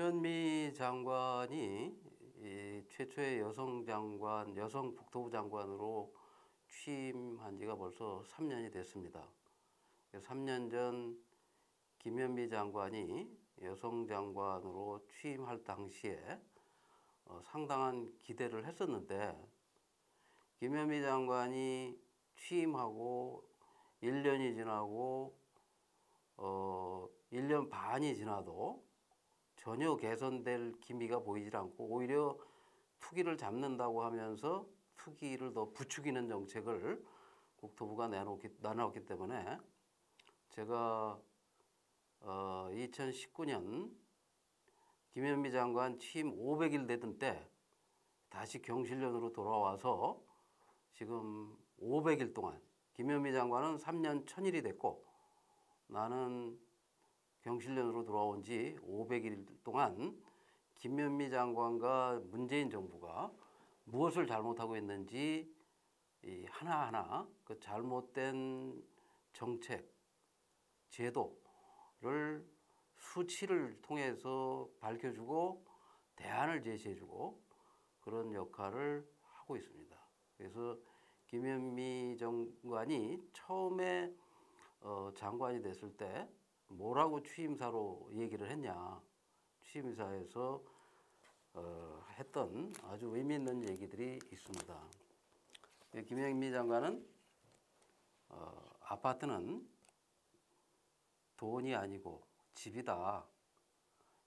김현미 장관이 이 최초의 여성 장관, 여성 국토부 장관으로 취임한 지가 벌써 3년이 됐습니다. 3년 전 김현미 장관이 여성 장관으로 취임할 당시에 상당한 기대를 했었는데, 김현미 장관이 취임하고 1년이 지나고 1년 반이 지나도 전혀 개선될 기미가 보이질 않고, 오히려 투기를 잡는다고 하면서 투기를 더 부추기는 정책을 국토부가 내놓았기 때문에, 제가 2019년 김현미 장관 취임 500일 되던 때 다시 경실련으로 돌아와서 지금 500일 동안, 김현미 장관은 3년 1000일이 됐고 나는 경실련으로 돌아온 지 500일 동안 김현미 장관과 문재인 정부가 무엇을 잘못하고 있는지 하나하나 그 잘못된 정책, 제도를 수치를 통해서 밝혀주고 대안을 제시해주고 그런 역할을 하고 있습니다. 그래서 김현미 장관이 처음에 장관이 됐을 때 뭐라고 취임사로 얘기를 했냐, 취임사에서 했던 아주 의미 있는 얘기들이 있습니다. 김현미 장관은 아파트는 돈이 아니고 집이다.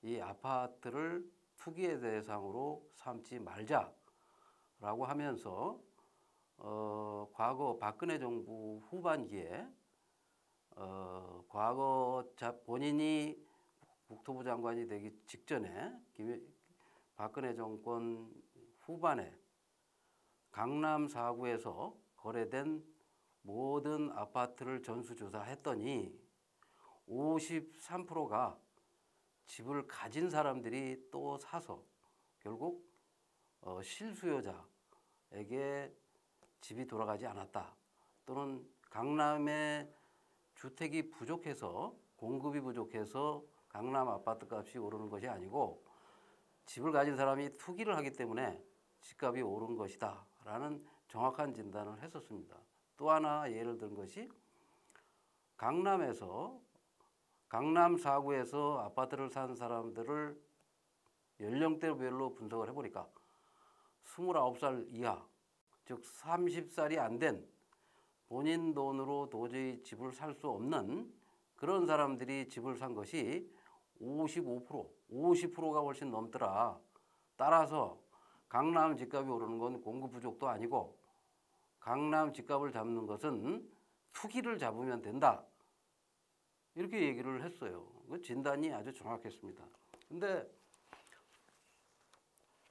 이 아파트를 투기의 대상으로 삼지 말자라고 하면서 과거 박근혜 정부 후반기에 과거 본인이 국토부 장관이 되기 직전에 박근혜 정권 후반에 강남 4구에서 거래된 모든 아파트를 전수조사했더니 53%가 집을 가진 사람들이 또 사서 결국 실수요자에게 집이 돌아가지 않았다. 또는 강남에 주택이 부족해서, 공급이 부족해서 강남 아파트 값이 오르는 것이 아니고 집을 가진 사람이 투기를 하기 때문에 집값이 오른 것이다 라는 정확한 진단을 했었습니다. 또 하나 예를 든 것이, 강남 4구에서 아파트를 산 사람들을 연령대별로 분석을 해보니까 29살 이하, 즉 30살이 안 된 본인 돈으로 도저히 집을 살 수 없는 그런 사람들이 집을 산 것이 55%, 50%가 훨씬 넘더라. 따라서 강남 집값이 오르는 건 공급 부족도 아니고 강남 집값을 잡는 것은 투기를 잡으면 된다. 이렇게 얘기를 했어요. 그 진단이 아주 정확했습니다. 근데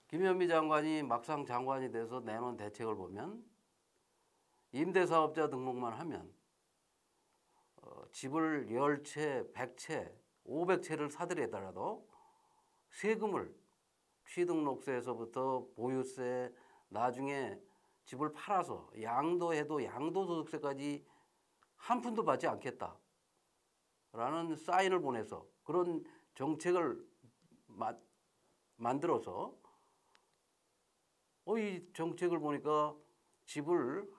김현미 장관이 막상 장관이 돼서 내놓은 대책을 보면, 임대사업자 등록만 하면 집을 10채, 100채, 500채를 사들이더라도 세금을 취등록세에서부터 보유세, 나중에 집을 팔아서 양도해도 양도소득세까지 한 푼도 받지 않겠다 라는 사인을 보내서 그런 정책을 만들어서 이 정책을 보니까 집을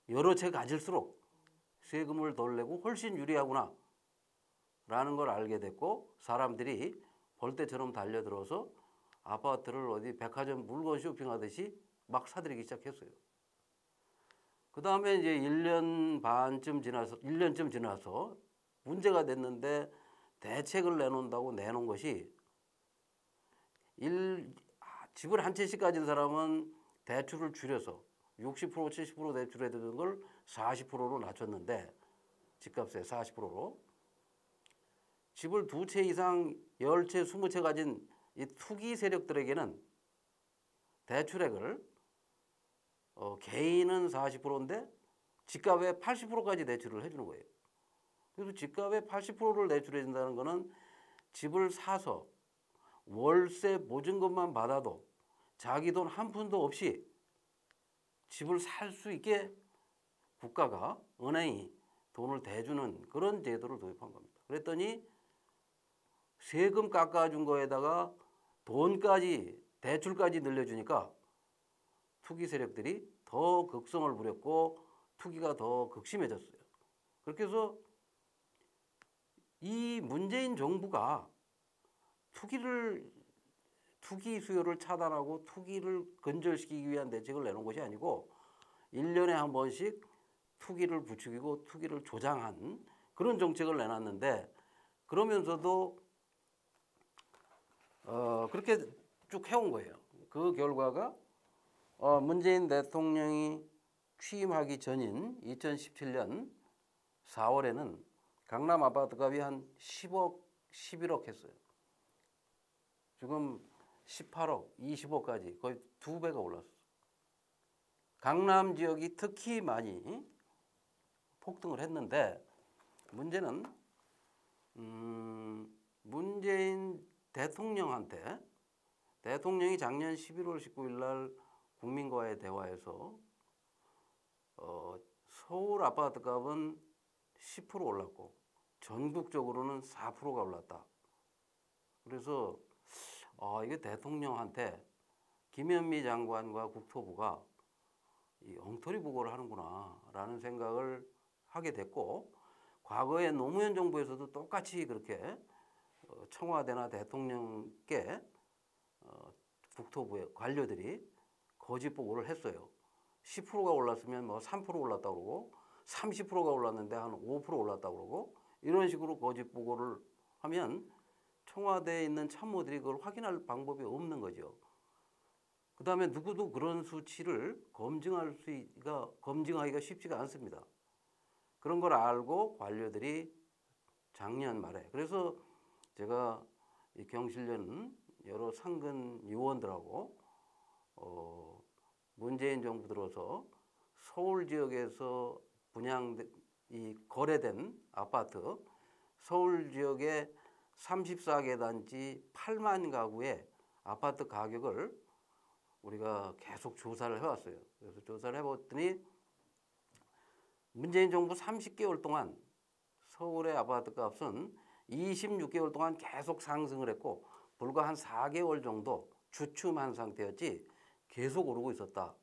여러 채 가질수록 세금을 덜 내고 훨씬 유리하구나 라는 걸 알게 됐고, 사람들이 벌떼처럼 달려들어서 아파트를 어디 백화점 물건 쇼핑하듯이 막 사들이기 시작했어요. 그 다음에 이제 1년쯤 지나서 문제가 됐는데 대책을 내놓는다고 내놓은 것이, 집을 한 채씩 가진 사람은 대출을 줄여서 60%, 70% 대출해야 되는 걸 40%로 낮췄는데, 집값의 40%로 집을 2채 이상 10채, 20채 가진 이 투기 세력들에게는 대출액을 개인은 40%인데 집값의 80%까지 대출을 해주는 거예요. 그래서 집값의 80%를 대출해 준다는 것은 집을 사서 월세 보증금만 받아도 자기 돈 한 푼도 없이 집을 살 수 있게 국가가, 은행이 돈을 대주는 그런 제도를 도입한 겁니다. 그랬더니 세금 깎아준 거에다가 돈까지 대출까지 늘려주니까 투기 세력들이 더 극성을 부렸고 투기가 더 극심해졌어요. 그렇게 해서 이 문재인 정부가 투기 수요를 차단하고 투기를 근절시키기 위한 대책을 내놓은 것이 아니고 1년에 한 번씩 투기를 부추기고 투기를 조장한 그런 정책을 내놨는데, 그러면서도 그렇게 쭉 해온 거예요. 그 결과가 문재인 대통령이 취임하기 전인 2017년 4월에는 강남 아파트 값이 한 10억, 11억 했어요. 지금 18억, 20억까지 거의 2배가 올랐어요. 강남 지역이 특히 많이 폭등을 했는데, 문제는 문재인 대통령이 작년 11월 19일 날 국민과의 대화에서 서울 아파트 값은 10% 올랐고 전국적으로는 4%가 올랐다. 그래서 이게 대통령한테 김현미 장관과 국토부가 이 엉터리 보고를 하는구나 라는 생각을 하게 됐고, 과거에 노무현 정부에서도 똑같이 그렇게 청와대나 대통령께 국토부의 관료들이 거짓 보고를 했어요. 10%가 올랐으면 뭐 3% 올랐다고 그러고 30%가 올랐는데 한 5% 올랐다고 그러고, 이런 식으로 거짓 보고를 하면 청와대에 있는 참모들이 그걸 확인할 방법이 없는 거죠. 그 다음에 누구도 그런 수치를 검증하기가 쉽지가 않습니다. 그런 걸 알고 관료들이 작년 말에, 그래서 제가 이 경실련 여러 상근 요원들하고 문재인 정부 들어서 서울 지역에서 거래된 아파트, 서울 지역의 34개 단지 8만 가구의 아파트 가격을 우리가 계속 조사를 해왔어요. 그래서 조사를 해봤더니 문재인 정부 30개월 동안 서울의 아파트 값은 26개월 동안 계속 상승을 했고, 불과 한 4개월 정도 주춤한 상태였지 계속 오르고 있었다.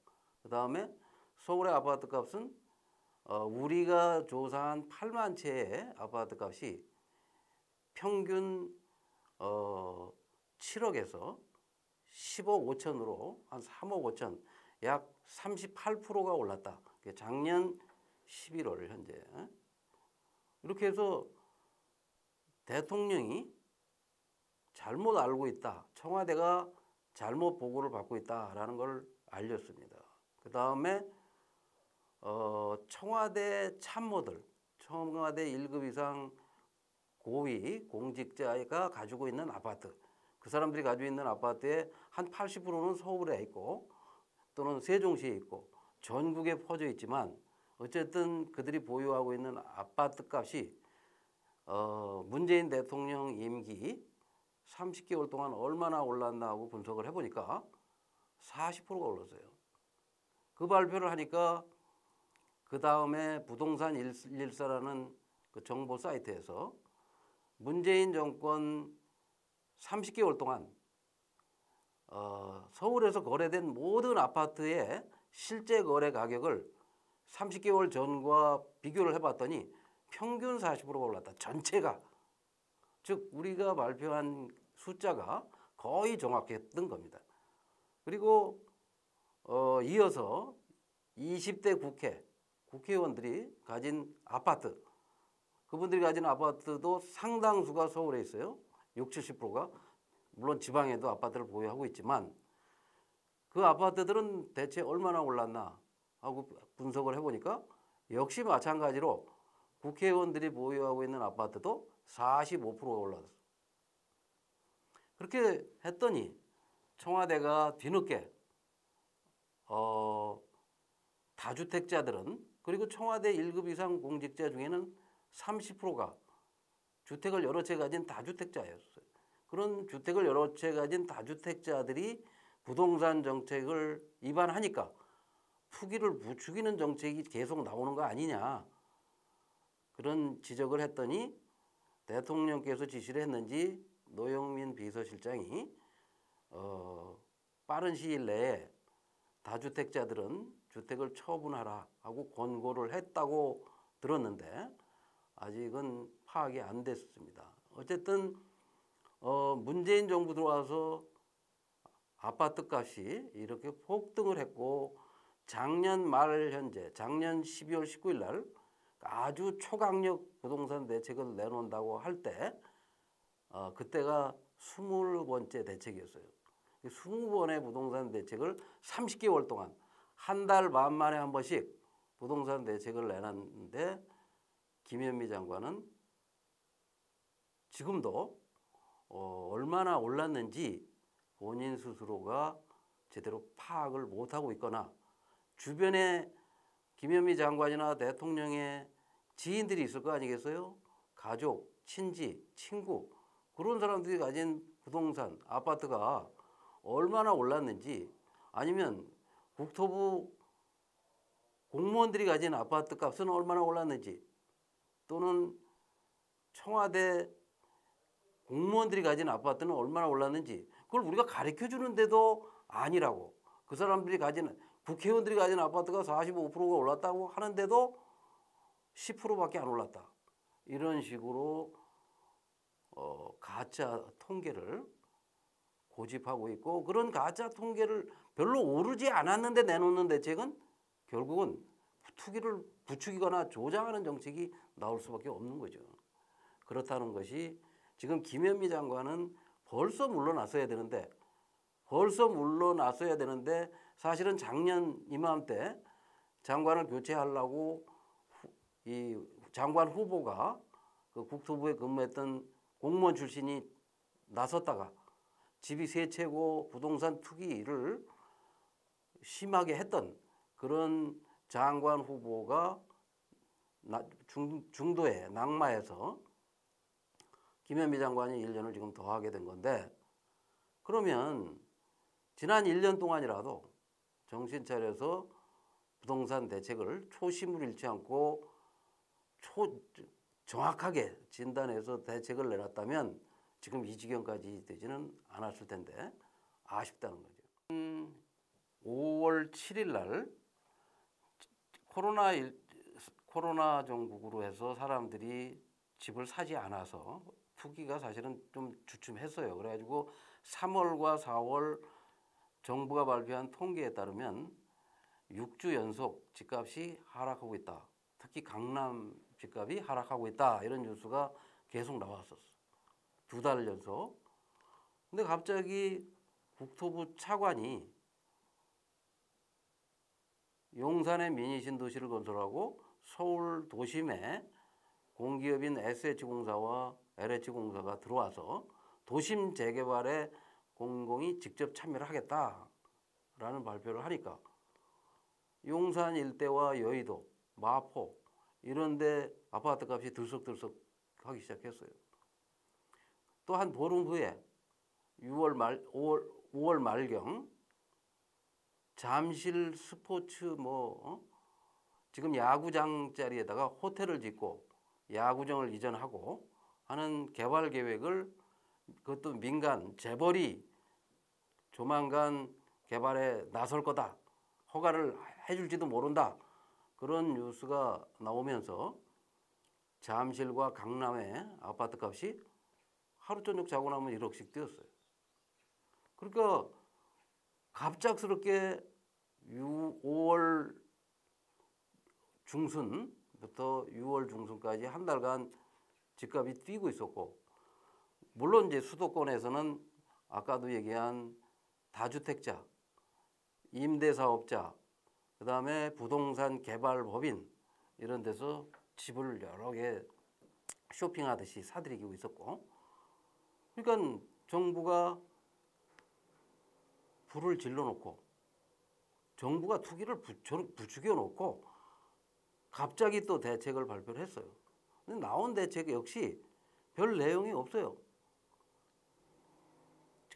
그 다음에 서울의 아파트 값은 우리가 조사한 8만 채의 아파트 값이 평균 7억에서 10억 5천으로 한 3억 5천, 약 38%가 올랐다. 작년 11월 현재. 이렇게 해서 대통령이 잘못 알고 있다, 청와대가 잘못 보고를 받고 있다라는 걸 알렸습니다. 그 다음에 청와대 참모들, 청와대 1급 이상 고위 공직자가 가지고 있는 아파트, 그 사람들이 가지고 있는 아파트의 한 80%는 서울에 있고 또는 세종시에 있고 전국에 퍼져 있지만, 어쨌든 그들이 보유하고 있는 아파트 값이 문재인 대통령 임기 30개월 동안 얼마나 올랐나 하고 분석을 해보니까 40%가 올랐어요. 그 발표를 하니까 그 다음에 부동산 일사라는 그 정보 사이트에서 문재인 정권 30개월 동안 서울에서 거래된 모든 아파트의 실제 거래 가격을 30개월 전과 비교를 해봤더니 평균 40%가 올랐다. 전체가. 즉 우리가 발표한 숫자가 거의 정확했던 겁니다. 그리고 이어서 20대 국회의원들이 가진 아파트, 그분들이 가진 아파트도 상당수가 서울에 있어요. 60, 70%가. 물론 지방에도 아파트를 보유하고 있지만 그 아파트들은 대체 얼마나 올랐나 하고 분석을 해보니까 역시 마찬가지로 국회의원들이 보유하고 있는 아파트도 45%가 올랐어요. 그렇게 했더니 청와대가 뒤늦게 다주택자들은, 그리고 청와대 1급 이상 공직자 중에는 30%가 주택을 여러 채 가진 다주택자였어요. 그런 주택을 여러 채 가진 다주택자들이 부동산 정책을 위반하니까 투기를 부추기는 정책이 계속 나오는 거 아니냐, 그런 지적을 했더니 대통령께서 지시를 했는지 노영민 비서실장이 빠른 시일 내에 다주택자들은 주택을 처분하라 하고 권고를 했다고 들었는데 아직은 파악이 안 됐습니다. 어쨌든 문재인 정부 들어와서 아파트 값이 이렇게 폭등을 했고 작년 말 현재 작년 12월 19일 날 아주 초강력 부동산 대책을 내놓는다고 할 때 그때가 20번째 대책이었어요. 20번의 부동산 대책을 30개월 동안 한 달 반 만에 한 번씩 부동산 대책을 내놨는데 김현미 장관은 지금도 얼마나 올랐는지 본인 스스로가 제대로 파악을 못하고 있거나 주변에 김현미 장관이나 대통령의 지인들이 있을 거 아니겠어요? 가족, 친지, 친구 그런 사람들이 가진 부동산, 아파트가 얼마나 올랐는지 아니면 국토부 공무원들이 가진 아파트 값은 얼마나 올랐는지 또는 청와대 공무원들이 가진 아파트는 얼마나 올랐는지 그걸 우리가 가르쳐 주는데도 아니라고 그 사람들이 가진 국회의원들이 가진 아파트가 45%가 올랐다고 하는데도 10%밖에 안 올랐다. 이런 식으로 가짜 통계를 고집하고 있고 그런 가짜 통계를 별로 오르지 않았는데 내놓는 대책은 결국은 투기를 부추기거나 조장하는 정책이 나올 수밖에 없는 거죠. 그렇다는 것이 지금 김현미 장관은 벌써 물러났어야 되는데 사실은 작년 이맘때 장관을 교체하려고 이 장관 후보가 그 국토부에 근무했던 공무원 출신이 나섰다가 집이 세 채고 부동산 투기를 심하게 했던 그런 장관 후보가 중도에 낙마해서 김현미 장관이 1년을 지금 더 하게 된 건데 그러면 지난 1년 동안이라도 정신 차려서 부동산 대책을 초심을 잃지 않고 정확하게 진단해서 대책을 내놨다면 지금 이 지경까지 되지는 않았을 텐데 아쉽다는 거죠. 5월 7일 날 코로나 정국으로 해서 사람들이 집을 사지 않아서 투기가 사실은 좀 주춤했어요. 그래가지고 3월과 4월 정부가 발표한 통계에 따르면 6주 연속 집값이 하락하고 있다. 특히 강남 집값이 하락하고 있다. 이런 뉴스가 계속 나왔었어. 2달 연속. 근데 갑자기 국토부 차관이 용산에 미니 신도시를 건설하고 서울 도심에 공기업인 SH공사와 LH공사가 들어와서 도심 재개발에 공공이 직접 참여를 하겠다라는 발표를 하니까 용산 일대와 여의도, 마포 이런 데 아파트 값이 들썩들썩 하기 시작했어요. 또 한 보름 후에 5월 말경 잠실 스포츠 지금 야구장 자리에다가 호텔을 짓고 야구장을 이전하고 하는 개발 계획을 그것도 민간 재벌이 조만간 개발에 나설 거다. 허가를 해줄지도 모른다. 그런 뉴스가 나오면서 잠실과 강남의 아파트 값이 하루 저녁 자고 나면 1억씩 뛰었어요. 그러니까 갑작스럽게 5월 중순부터 6월 중순까지 한 달간 집값이 뛰고 있었고 물론 이제 수도권에서는 아까도 얘기한 다주택자, 임대사업자, 그다음에 부동산 개발법인 이런 데서 집을 여러 개 쇼핑하듯이 사들이고 있었고 그러니까 정부가 불을 질러놓고 정부가 투기를 부추겨 놓고 갑자기 또 대책을 발표를 했어요. 근데 나온 대책 역시 별 내용이 없어요.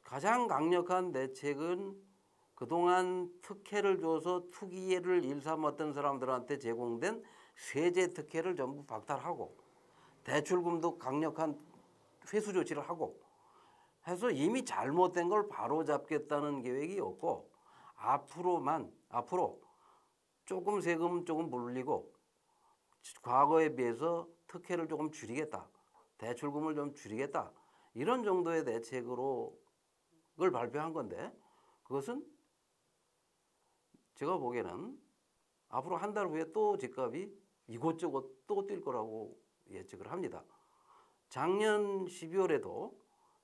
가장 강력한 대책은 그동안 특혜를 줘서 투기를 일삼았던 사람들한테 제공된 세제 특혜를 전부 박탈하고 대출금도 강력한 회수 조치를 하고 해서 이미 잘못된 걸 바로잡겠다는 계획이 없고 앞으로 조금 세금 조금 물리고 과거에 비해서 특혜를 조금 줄이겠다. 대출금을 좀 줄이겠다. 이런 정도의 대책으로 그걸 발표한 건데 그것은 제가 보기에는 앞으로 한 달 후에 또 집값이 이곳저곳 또 뛸 거라고 예측을 합니다. 작년 12월에도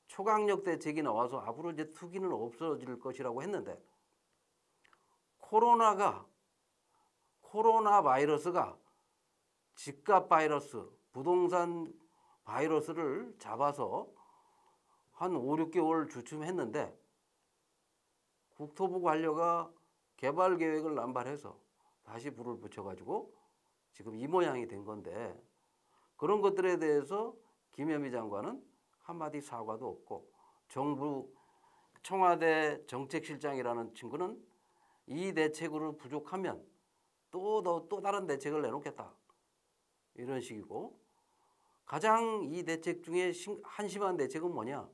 초강력 대책이 나와서 앞으로 이제 투기는 없어질 것이라고 했는데 코로나 바이러스가 집값 바이러스, 부동산 바이러스를 잡아서 한 5, 6개월 주춤했는데 국토부 관료가 개발 계획을 남발해서 다시 불을 붙여가지고 지금 이 모양이 된 건데 그런 것들에 대해서 김현미 장관은 한마디 사과도 없고 정부 청와대 정책실장이라는 친구는 이 대책으로 부족하면 또 다른 대책을 내놓겠다. 이런 식이고 가장 이 대책 중에 한심한 대책은 뭐냐?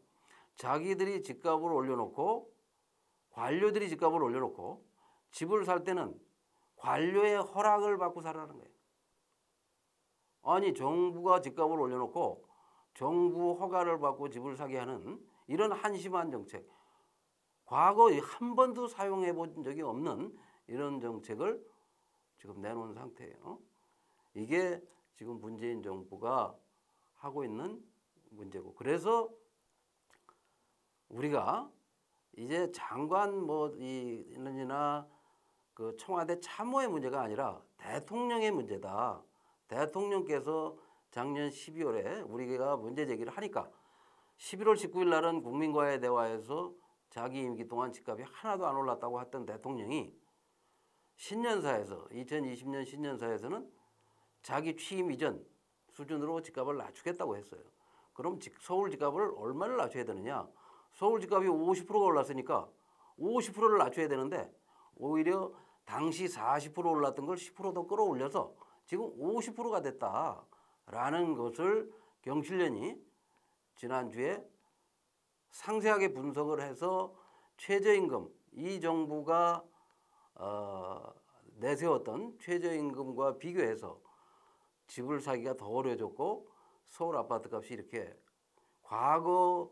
자기들이 집값을 올려놓고 관료들이 집값을 올려놓고 집을 살 때는 관료의 허락을 받고 살라는 거예요. 아니 정부가 집값을 올려놓고 정부 허가를 받고 집을 사게 하는 이런 한심한 정책. 과거에 한 번도 사용해 본 적이 없는 이런 정책을 지금 내놓은 상태예요. 이게 지금 문재인 정부가 하고 있는 문제고 그래서 우리가 이제 장관 이나 그 청와대 참모의 문제가 아니라 대통령의 문제다. 대통령께서 작년 12월에 우리가 문제 제기를 하니까 11월 19일 날은 국민과의 대화에서 자기 임기 동안 집값이 하나도 안 올랐다고 했던 대통령이 신년사에서 2020년 신년사에서는 자기 취임 이전 수준으로 집값을 낮추겠다고 했어요. 그럼 서울 집값을 얼마를 낮춰야 되느냐? 서울 집값이 50%가 올랐으니까 50%를 낮춰야 되는데 오히려 당시 40% 올랐던 걸 10% 더 끌어올려서 지금 50%가 됐다라는 것을 경실련이 지난주에 상세하게 분석을 해서 최저임금, 이 정부가 내세웠던 최저임금과 비교해서 집을 사기가 더 어려워졌고 서울 아파트 값이 이렇게 과거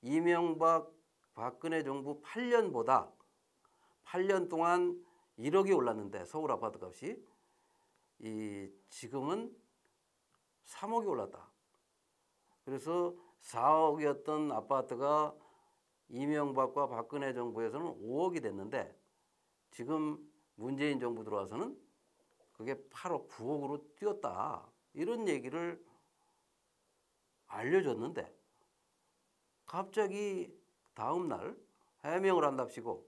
이명박 박근혜 정부 8년보다 8년 동안 1억이 올랐는데 서울 아파트 값이 지금은 3억이 올랐다. 그래서 4억이었던 아파트가 이명박과 박근혜 정부에서는 5억이 됐는데 지금 문재인 정부 들어와서는 그게 8억, 9억으로 뛰었다. 이런 얘기를 알려줬는데 갑자기 다음 날 해명을 한답시고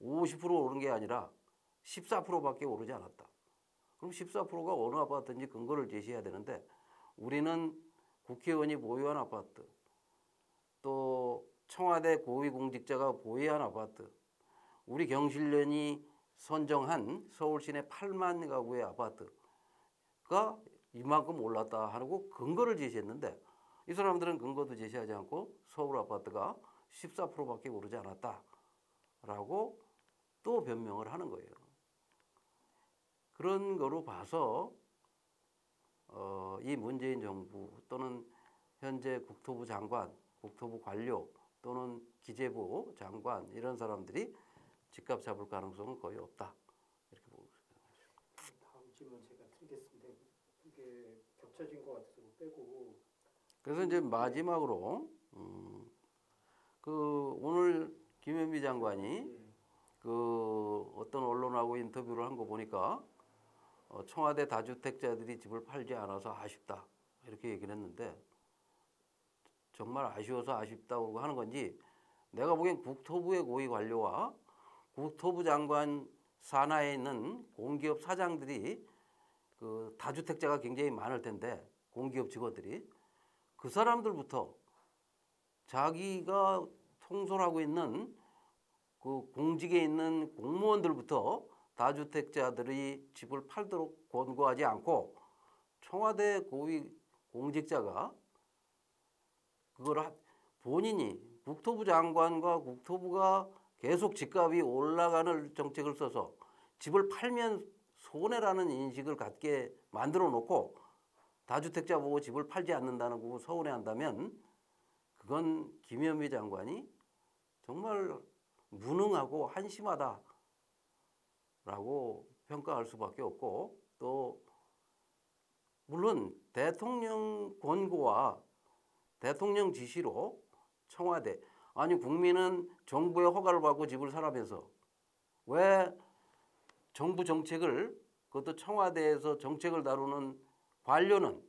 50% 오른 게 아니라 14%밖에 오르지 않았다. 그럼 14%가 어느 아파트인지 근거를 제시해야 되는데 우리는 국회의원이 보유한 아파트, 또 청와대 고위공직자가 보유한 아파트, 우리 경실련이 선정한 서울 시내 8만 가구의 아파트가 이만큼 올랐다 하고 근거를 제시했는데 이 사람들은 근거도 제시하지 않고 서울 아파트가 14%밖에 오르지 않았다라고 또 변명을 하는 거예요. 그런 거로 봐서 이 문재인 정부 또는 현재 국토부 장관, 국토부 관료 또는 기재부 장관 이런 사람들이 집값 잡을 가능성은 거의 없다. 이렇게 보고 있습니다. 다음 질문 제가 드리겠습니다. 이게 겹쳐진 것 같아서 빼고. 그래서 이제 마지막으로 오늘 김현미 장관이 그 어떤 언론하고 인터뷰를 한 거 보니까 청와대 다주택자들이 집을 팔지 않아서 아쉽다 이렇게 얘기를 했는데 정말 아쉬워서 아쉽다고 하는 건지 내가 보기엔 국토부의 고위 관료와 국토부 장관 산하에 있는 공기업 사장들이 그 다주택자가 굉장히 많을 텐데 공기업 직원들이 그 사람들부터 자기가 통솔하고 있는 그 공직에 있는 공무원들부터 다주택자들이 집을 팔도록 권고하지 않고 청와대 고위 공직자가 그걸 본인이 국토부 장관과 국토부가 계속 집값이 올라가는 정책을 써서 집을 팔면 손해라는 인식을 갖게 만들어 놓고 다주택자 보고 집을 팔지 않는다는 거 서운해한다면 그건 김현미 장관이 정말 무능하고 한심하다라고 평가할 수밖에 없고, 또 물론 대통령 권고와 대통령 지시로 청와대, 아니 국민은 정부의 허가를 받고 집을 사라면서 왜 정부 정책을, 그것도 청와대에서 정책을 다루는 관료는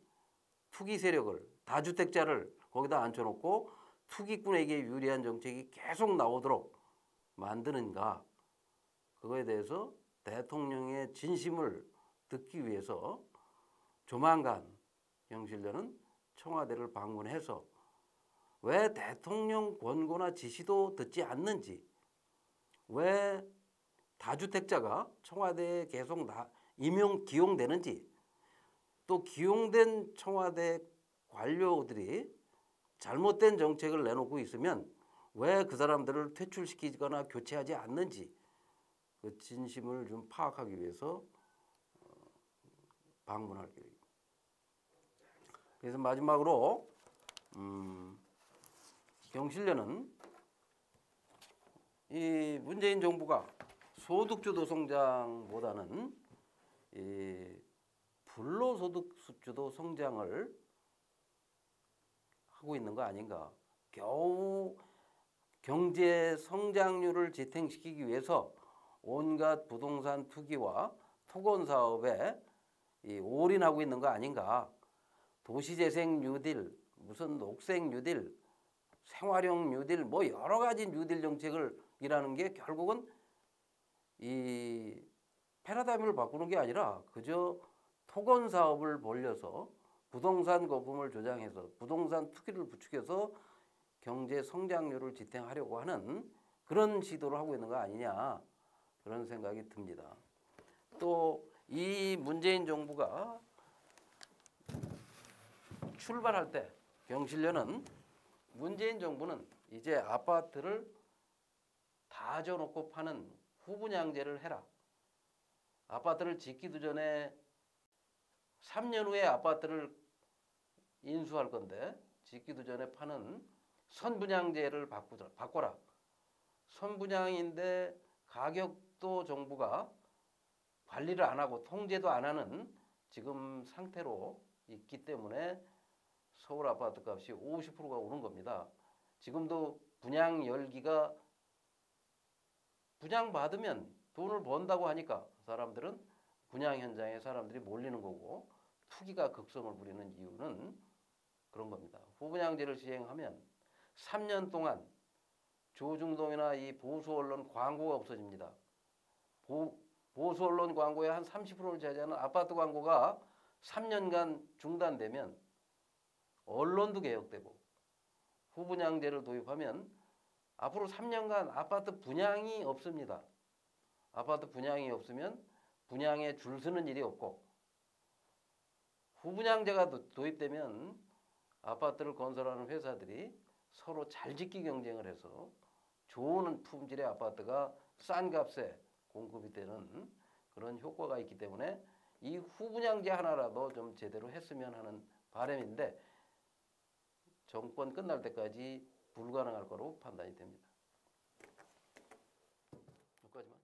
투기 세력을, 다주택자를 거기다 앉혀놓고 투기꾼에게 유리한 정책이 계속 나오도록 만드는가, 그거에 대해서 대통령의 진심을 듣기 위해서 조만간 경실련은 청와대를 방문해서 왜 대통령 권고나 지시도 듣지 않는지, 왜 다주택자가 청와대에 계속 기용되는지, 또 기용된 청와대 관료들이 잘못된 정책을 내놓고 있으면 왜 그 사람들을 퇴출시키거나 교체하지 않는지, 그 진심을 좀 파악하기 위해서 방문할 계획입니다. 그래서 마지막으로 경실련은 이 문재인 정부가 소득주도 성장보다는 이 불로소득주도 성장을 하고 있는 거 아닌가. 겨우 경제 성장률을 지탱시키기 위해서 온갖 부동산 투기와 토건 사업에 올인하고 있는 거 아닌가. 도시재생 뉴딜, 무슨 녹색 뉴딜, 생활형 뉴딜, 뭐 여러 가지 뉴딜 정책을 이라는 게 결국은 이 패러다임을 바꾸는 게 아니라 그저 토건 사업을 벌려서 부동산 거품을 조장해서 부동산 투기를 부추겨서 경제 성장률을 지탱하려고 하는 그런 시도를 하고 있는 거 아니냐, 그런 생각이 듭니다. 또 이 문재인 정부가 출발할 때 경실련은 문재인 정부는 이제 아파트를 다 져놓고 파는 후분양제를 해라. 아파트를 짓기도 전에 3년 후에 아파트를 인수할 건데 짓기도 전에 파는 선분양제를 바꿔라. 선분양인데 가격도 정부가 관리를 안 하고 통제도 안 하는 지금 상태로 있기 때문에 서울 아파트 값이 50%가 오른 겁니다. 지금도 분양 열기가, 분양받으면 돈을 번다고 하니까 사람들은 분양 현장에 사람들이 몰리는 거고, 투기가 극성을 부리는 이유는 그런 겁니다. 후분양제를 시행하면 3년 동안 조중동이나 이 보수 언론 광고가 없어집니다. 보수 언론 광고의 한 30%를 차지하는 아파트 광고가 3년간 중단되면 언론도 개혁되고, 후분양제를 도입하면 앞으로 3년간 아파트 분양이 없습니다. 아파트 분양이 없으면 분양에 줄 서는 일이 없고, 후분양제가 도입되면 아파트를 건설하는 회사들이 서로 잘 짓기 경쟁을 해서 좋은 품질의 아파트가 싼 값에 공급이 되는 그런 효과가 있기 때문에 이 후분양제 하나라도 좀 제대로 했으면 하는 바람인데, 정권 끝날 때까지 불가능할 거로 판단이 됩니다. 여기까지만.